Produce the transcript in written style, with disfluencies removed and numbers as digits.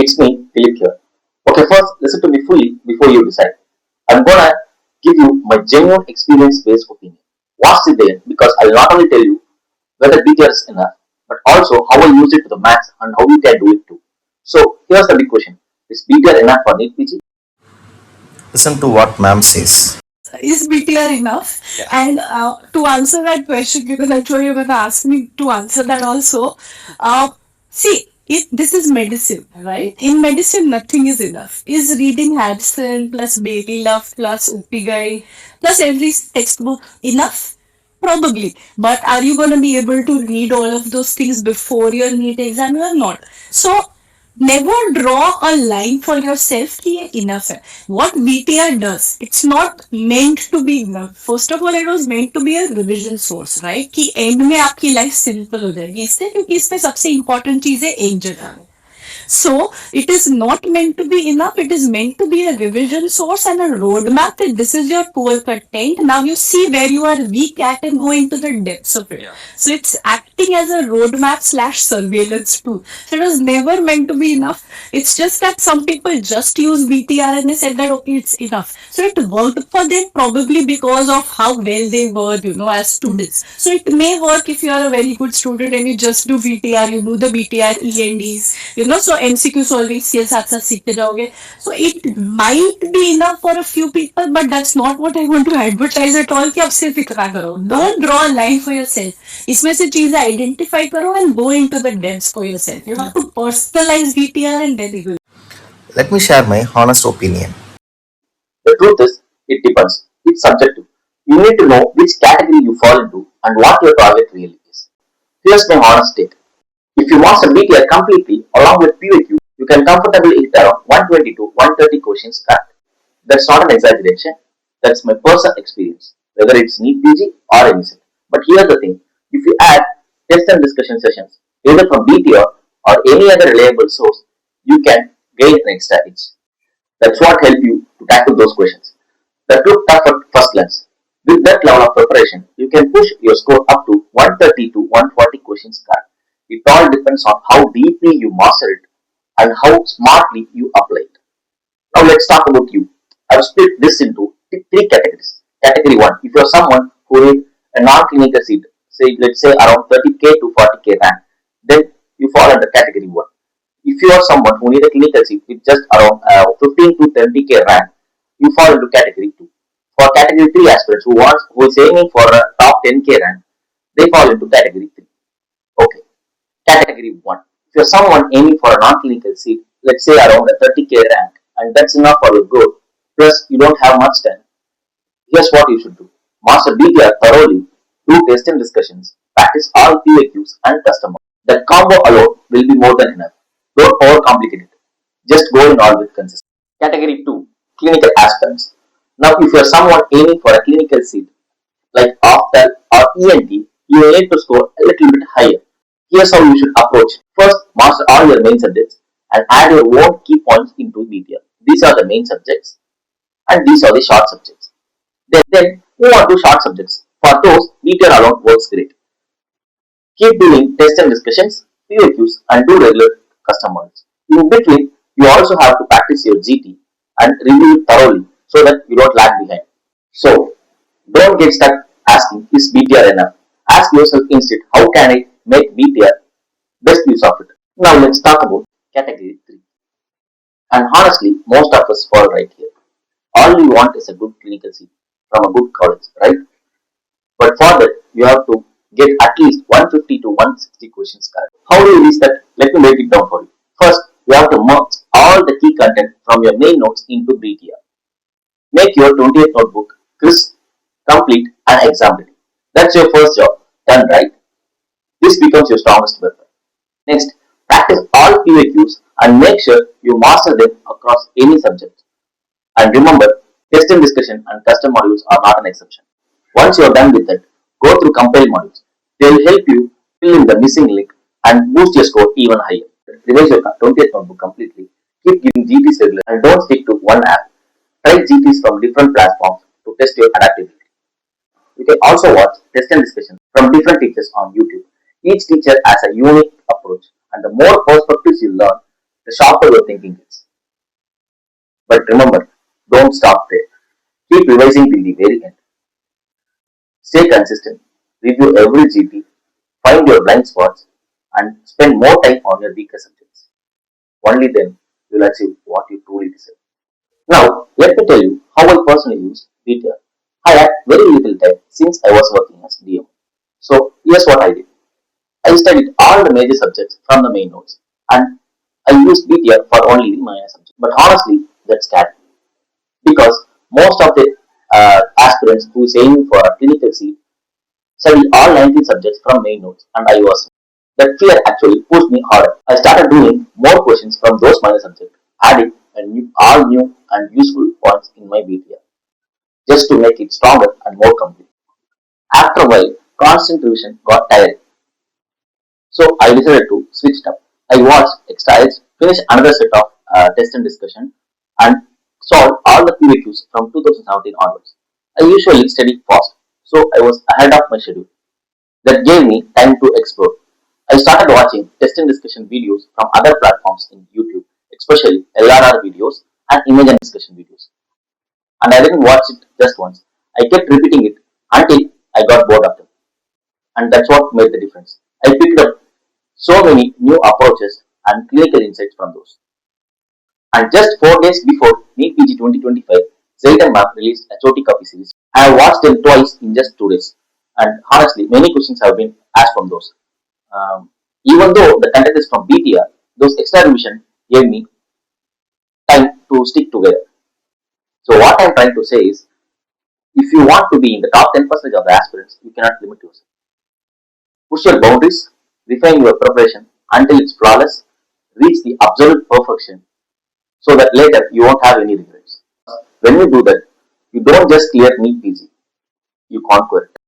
It's me, Philip here. Okay, first listen to me fully before you decide. I'm gonna give you my genuine experience-based opinion. Watch it there because I'll not only tell you whether BTR is enough, but also how I use it to the max and how you can do it too. So here's the big question: is BTR enough for NEET PG? Listen to what ma'am says. Is BTR enough? And to answer that question, because I'm sure you're going to ask me to answer that also. See, this is medicine, right? In medicine, nothing is enough. Is reading Harrison plus Bailey Love plus Upigai plus every textbook enough? Probably. But are you going to be able to read all of those things before your NEET exam? You are not. So, never draw a line for yourself कि ये enough है. What BTR does, it's not meant to be enough. First of all, it was meant to be a revision source, right? कि end में आपकी life simple हो जाएगी इससे क्योंकि इसमें सबसे important चीज है एक जगह में. So it is not meant to be enough. It is meant to be a revision source and a roadmap that this is your core content. Now you see where you are weak at and go into the depths of it. So it's acting as a roadmap slash surveillance tool. So it was never meant to be enough. It's just that some people just use BTR and they said that okay, it's enough. So it worked for them probably because of how well they were, as students. So it may work if you are a very good student and you just do BTR, you do the BTR E&Ds, so MCQ solving skills साथ साथ सीखते जाओगे. So it might be enough for a few people, but that's not what I want to advertise at all कि आप सिर्फ इतना करो. Don't draw a line for yourself. इसमें से चीजें identify करो and go into the depths for yourself. You have to personalize BTR and then you will. Let me share my honest opinion. The truth is, it depends. It's subjective. You need to know which category you fall into and what your target really is. Here's my honest take. If you master BTR completely along with PYQ, you can comfortably hit around 120 to 130 questions correct. That's not an exaggeration. That's my personal experience, whether it's NEET PG or NEET. But here's the thing: if you add test and discussion sessions, either from BTR or any other reliable source, you can gain an extra edge. That's what helps you to tackle those questions that look tough at first glance. With that level of preparation, you can push your score up to 130 to 140 questions correct. It all depends on how deeply you master it and how smartly you apply it. Now let's talk about you. I've split this into three categories. Category 1, if you're someone who needs a non-clinical seat, say let's say around 30k to 40k rank, then you fall under category 1. If you are someone who needs a clinical seat with just around 15 to 20k rank, you fall into category 2. For category 3 aspirants who is aiming for a top 10k rank, they fall into category 3. Okay. Category 1. If you're someone aiming for a non-clinical seat, let's say around a 30k rank, and that's enough for your goal, plus you don't have much time, here's what you should do. Master BTR thoroughly, do test and discussions, practice all PYQs and custom. That combo alone will be more than enough. Don't overcomplicate it. Just go in all with consistency. Category 2. Clinical aspirants. Now if you're someone aiming for a clinical seat, like Optal or ENT, you will need to score a little bit higher. Here's how you should approach. First, master all your main subjects and add your own key points into BTR. These are the main subjects and these are the short subjects. Then move on to short subjects. For those, BTR alone works great. Keep doing test and discussions, PYQs, and do regular custom models. In between, you also have to practice your GT and review it thoroughly so that you don't lag behind. So, don't get stuck asking, is BTR enough? Ask yourself instead, how can I make BTR best use of it? Now let's talk about category 3. And honestly, most of us fall right here. All we want is a good clinical seat from a good college, right? But for that, you have to get at least 150 to 160 questions correct. How do you reach that? Let me break it down for you. First, you have to merge all the key content from your main notes into BTR. Make your 20th notebook crisp, complete, and exam ready. That's your first job. Done, right? This becomes your strongest weapon. Next, practice all PYQs and make sure you master them across any subject. And remember, test and discussion and custom modules are not an exception. Once you are done with it, go through compile modules. They will help you fill in the missing link and boost your score even higher. Revise your 20th notebook completely. Keep giving GTs regular and don't stick to one app. Try GTs from different platforms to test your adaptability. You can also watch test and discussion from different teachers on YouTube. Each teacher has a unique approach, and the more perspectives you learn, the sharper your thinking is. But remember, don't stop there. Keep revising till the very end. Stay consistent. Review every GT, find your blind spots, and spend more time on your weaker subjects. Only then you'll achieve what you truly deserve. Now, let me tell you how I personally use BTR. I had very little time since I was working as DM. So, here's what I did. I studied all the major subjects from the main notes and I used BTR for only the minor subjects. But honestly, that's scary because most of the aspirants who is aiming for a clinical seat study all 19 subjects from main notes and I was. That fear actually pushed me harder. I started doing more questions from those minor subjects, adding all new and useful points in my BTR just to make it stronger and more complete. After a while, constant revision got tiring, so I decided to switch it up. I watched exercise, finished another set of test and discussion, and solved all the PYQs from 2017 onwards. I usually study fast, so I was ahead of my schedule. That gave me time to explore. I started watching test and discussion videos from other platforms in YouTube, especially LRR videos and image and discussion videos. And I didn't watch it just once. I kept repeating it until I got bored of it. And that's what made the difference. I picked up so many new approaches and clinical insights from those. And just 4 days before NEET PG 2025, Zayden Map released a Choti copy series. I have watched them twice in just 2 days. And honestly, many questions have been asked from those. Even though the content is from BTR, those extra revision gave me time to stick together. So what I'm trying to say is, if you want to be in the top 10% of the aspirants, you cannot limit yourself. Push your boundaries, refine your preparation until it's flawless, reach the absolute perfection so that later you won't have any regrets. When you do that, you don't just clear NEET PG, you conquer it.